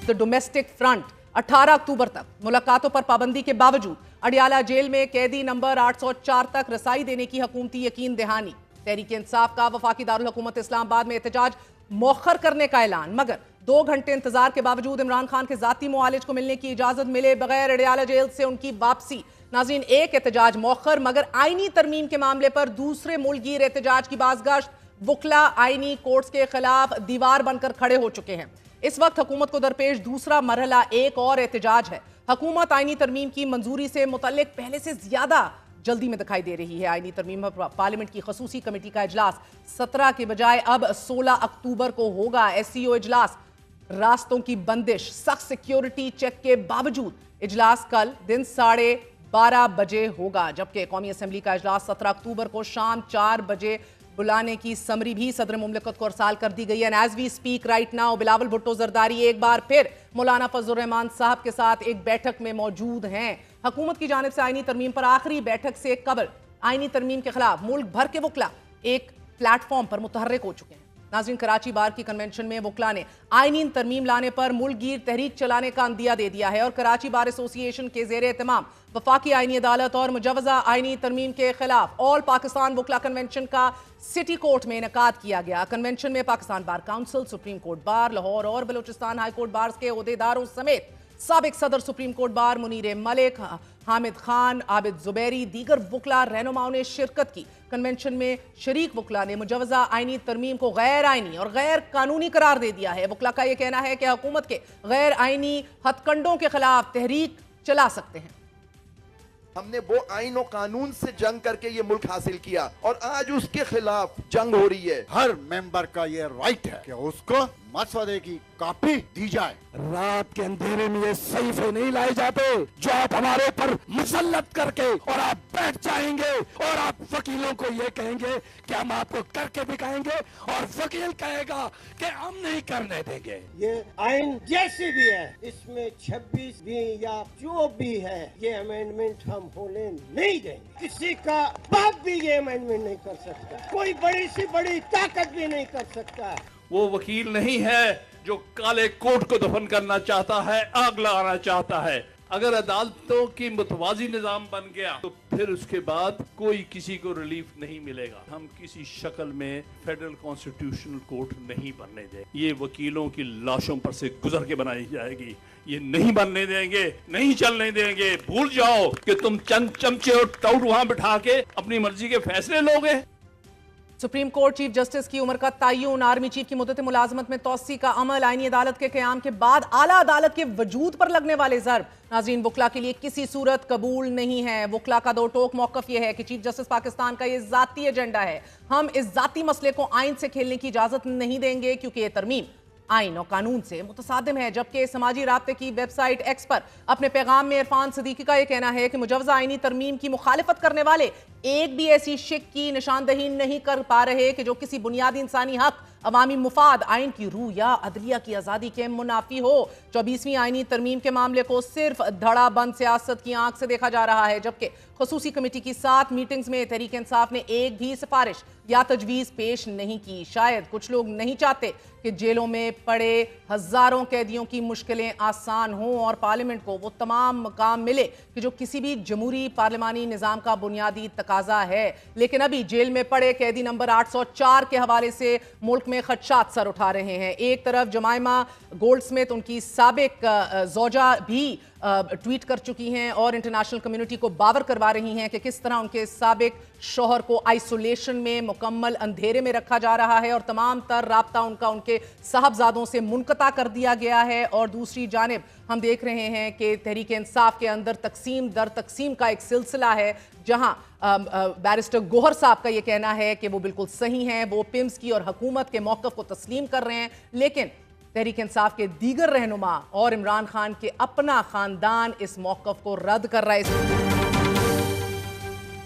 The domestic front. 18 अक्टूबर तक मुलाकातों पर पाबंदी के बावजूद अडियाला जेल में कैदी नंबर 804 तक रसाई देने की हुकूमती यकीन दहानी। तहरीक इंसाफ का वफाकी दारुल हुकूमत इस्लामाबाद में एहतजाज मौखर करने का ऐलान, मगर 2 घंटे इंतजार के बावजूद इमरान खान के जाती मुआलिज को मिलने की इजाजत मिले बगैर अडियाला जेल से उनकी वापसी। नाज़रीन, एक एहतजाज मौखर मगर आईनी तरमीम के मामले पर दूसरे मुल्कगीर एहतजाज की बाज़गश्त। वुकला आईनी कोर्ट्स के खिलाफ दीवार बनकर खड़े हो चुके हैं। इस वक्त हुकूमत को दरपेश दूसरा मरहला एक और एहतजाज है। हुकूमत आईनी तरमीम की मंजूरी से मुतल्लिक पहले से ज्यादा जल्दी में दिखाई दे रही है। आईनी तरमीम पर पार्लियामेंट की खसूसी कमेटी का इजलास 17 के बजाय अब 16 अक्टूबर को होगा। SCO इजलास, रास्तों की बंदिश, सख्त सिक्योरिटी चेक के बावजूद इजलास कल दिन 12:30 बजे होगा, जबकि कौमी असम्बली का इजलास 17 अक्टूबर को शाम 4 बजे बुलाने की समरी भी सदर मुमलिकत को अरसाल कर दी गई है। As we speak right now Bilawal Bhutto Zardari एक बार फिर मौलाना फजलुर रहमान साहब के साथ एक बैठक में मौजूद हैं। हुकूमत की जानिब से आईनी तरमीम पर आखिरी बैठक से कबल आईनी तरमीम के खिलाफ मुल्क भर के वकला एक प्लेटफॉर्म पर मुतहर्रिक हो चुके हैं। नाज़रीन, कराची बार की कन्वेंशन में वकला ने आईनी तरमीम लाने पर मुल्कगीर तहरीक चलाने का अंदिया दे दिया है और कराची बार एसोसिएशन के ज़ेरे एहतमाम वफाकी आईनी अदालत और मुजवज़ा आईनी तरमीम के खिलाफ ऑल पाकिस्तान वकला कन्वेंशन का सिटी कोर्ट में इनेकाद किया गया। कन्वेंशन में Pakistan bar council, supreme court bar Lahore और बलोचिस्तान हाई कोर्ट बार के ओहदेदारों समेत साबिक सदर सुप्रीम कोर्ट बार मुनीर मलिक, हामिद खान, आबिद जुबैरी, दीगर वकला रहनुमाओं ने शिरकत की। कन्वेंशन में शरीक वकला ने मुजवज़ा आईनी तरमीम को गैर आईनी और गैर कानूनी करार दे दिया है। वकला का यह कहना है कि हुकूमत के गैर आईनी हथकंडों के खिलाफ तहरीक चला सकते हैं। हमने वो आईन और कानून से जंग करके ये मुल्क हासिल किया और आज उसके खिलाफ जंग हो रही है। हर मेंबर का ये राइट है कि उसको मसवदे की कॉपी दी जाए। रात के अंधेरे में ये सहीफे नहीं लाए जाते जो आप हमारे ऊपर मुसल्लत करके और आप बैठ जाएंगे और आप वकीलों को ये कहेंगे कि हम आपको करके दिखाएंगे और वकील कहेगा कि हम नहीं करने देंगे। ये आइन जैसी भी है, इसमें 26 भी या जो भी है, ये अमेंडमेंट हम होने नहीं देंगे। किसी का बाप भी ये अमेंडमेंट नहीं कर सकता, कोई बड़ी सी बड़ी ताकत भी नहीं कर सकता। वो वकील नहीं है जो काले कोट को दफन करना चाहता है, आग लगाना चाहता है। अगर अदालतों की मुतवाजी निजाम बन गया तो फिर उसके बाद कोई किसी को रिलीफ नहीं मिलेगा। हम किसी शक्ल में फेडरल कॉन्स्टिट्यूशनल कोर्ट नहीं बनने देंगे। ये वकीलों की लाशों पर से गुजर के बनाई जाएगी, ये नहीं बनने देंगे, नहीं चलने देंगे। भूल जाओ कि तुम चंद चमचे और टाउट वहां बिठा के अपनी मर्जी के फैसले लोगे। सुप्रीम कोर्ट चीफ जस्टिस की उम्र का तयन, आर्मी चीफ की मुद्दत मुलाजमत में तोसी का अमल, आईनी अदालत के क़याम के बाद आला अदालत के वजूद पर लगने वाले ज़र्ब। नाज़रीन, वकला के लिए किसी सूरत कबूल नहीं है। वकला का दो टोक मौक़िफ़ यह है कि चीफ जस्टिस पाकिस्तान का ये ज़ाती एजेंडा है। हम इस ज़ाती मसले को आइन से खेलने की इजाज़त नहीं देंगे क्योंकि ये तरमीम आइन और कानून से मुतसादिम है। जबकि समाजी राब्ते की वेबसाइट एक्स पर अपने पैगाम में इरफान सदीकी का यह कहना है कि मुजवज़ा आईनी तरमीम की मुखालिफत करने वाले एक भी ऐसी शिक की निशानदही नहीं कर पा रहे कि जो किसी बुनियादी इंसानी हक, अवामी मुफाद, आइन की रूह या अदलिया की आज़ादी के मुनाफी हो। 24वीं आईनी तरमीम के मामले को सिर्फ धड़ाबंद सियासत की आंख से देखा जा रहा है, जबकि खसूसी कमेटी की 7 मीटिंग्स में तहरीक इंसाफ ने एक भी सिफारिश या तजवीज़ पेश नहीं की। शायद कुछ लोग नहीं चाहते कि जेलों में पड़े हज़ारों कैदियों की मुश्किलें आसान हों और पार्लियामेंट को वो तमाम मकाम मिले कि जो किसी भी जमहूरी पार्लिमानी निज़ाम का बुनियादी तकाजा है। लेकिन अभी जेल में पड़े कैदी नंबर 804 के हवाले से मुल्क में खदशात सर उठा रहे हैं। एक तरफ जमाइमा गोल्डस्मिथ, उनकी साबिक ज़ौजा भी ट्वीट कर चुकी हैं और इंटरनेशनल कम्युनिटी को बावर करवा रही हैं कि किस तरह उनके साबिक शोहर को आइसोलेशन में मुकम्मल अंधेरे में रखा जा रहा है और तमाम तर राब्ता उनका उनके साहबजादों से मुनक़ता कर दिया गया है। और दूसरी जानिब हम देख रहे हैं कि तहरीक इंसाफ के अंदर तकसीम दर तकसीम का एक सिलसिला है, जहां बैरिस्टर गोहर साहब का ये कहना है कि वो बिल्कुल सही हैं, वो पिम्स की और हुकूमत के मौक़िफ़ को तस्लीम कर रहे हैं, लेकिन तहरीक इंसाफ के दीगर रहनुमा और इमरान खान के अपना ख़ानदान इस मौक़िफ़ को रद्द कर रहा है।